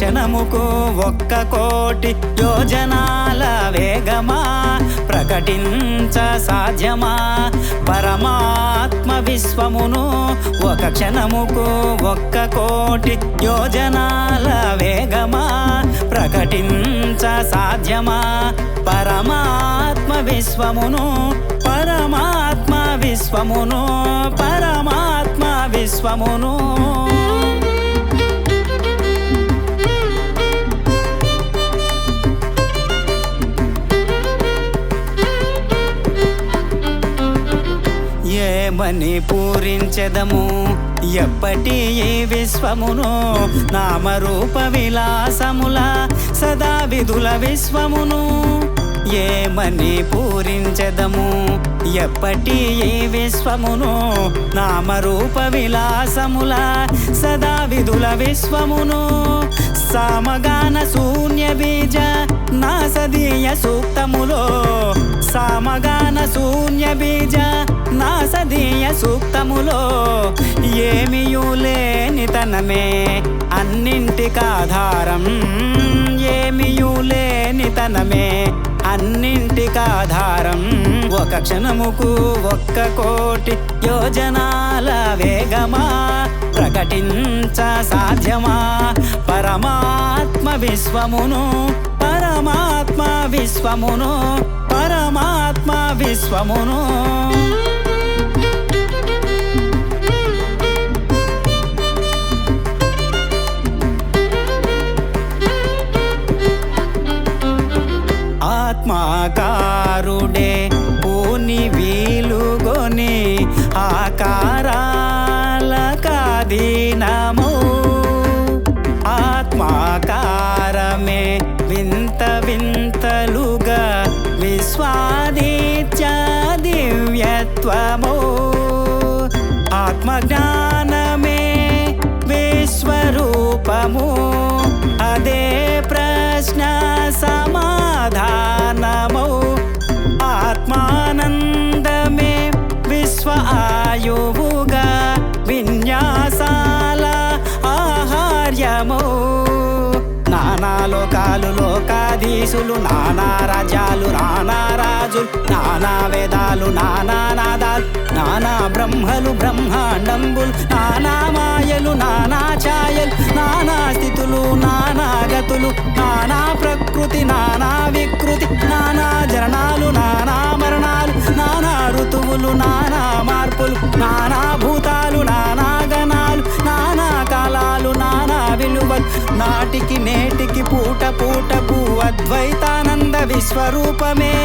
క్షణముకు 1,000,000 యోజనాల వేగమా ప్రకటించ సాధ్యమా పరమాత్మ విశ్వమును ఒక క్షణముకు 1,000,000 యోజనాల వేగమా ప్రకటించ సాధ్యమా పరమాత్మ విశ్వమును పరమాత్మ విశ్వమును పరమాత్మ విశ్వమును ఏమని పూరించెదము ఎప్పటి ఈ విశ్వమును నామరూప విలాసముల సదా విధుల విశ్వమును ఏమని పూరించెదము ఎప్పటి ఈ విశ్వమును నామరూప విలాసముల సదా విధుల విశ్వమును సామగాన శూన్య బీజ నాసదీయ సూక్తములో సామగాన శూన్య బీజ నాసదీయ సూక్తములో ఏమియూ లేని తనమే అన్నింటికాధారం ఏమియూ లేని తనమే అన్నింటికాధారం ఒక క్షణముకు 1,000,000 యోజనాల వేగమా ప్రకటించ సాధ్యమా పరమాత్మ విశ్వమును పరమాత్మ విశ్వమును పరమాత్మ విశ్వమును ఆత్మాకారుడే పూని వీలుగొని ఆకారాలకాధీనము ఆత్మాకారమే వింత వింతలుగా విశ్వాదిత్య దివ్యత్వము ఆత్మజ్ఞానమే విశ్వరూపము అదే ప్రశ్న సమాధానము ఆత్మానందమే విశ్వ ఆయువుగా విన్యాసాల ఆహార్యము నానా లోకాలు లోకాధీశులు నానా రాజ్యాలు నానా రాజులు నానా వేదాలు నానా నాదాలు నానా బ్రహ్మలు బ్రహ్మాండంబులు నానా మాయలు నానా ఛాయలు నానా స్థితులు నానా గతులు నానా ప్రకృతి నానా వికృతి నానా జరణాలు నానా మరణాలు నానా ఋతువులు నానా మార్పులు నానా భూతాలు నానా గణాలు నానా కాలాలు నానా విలువలు నాటికి నేటికి పూట పూటకు అద్వైతానంద విశ్వరూపమే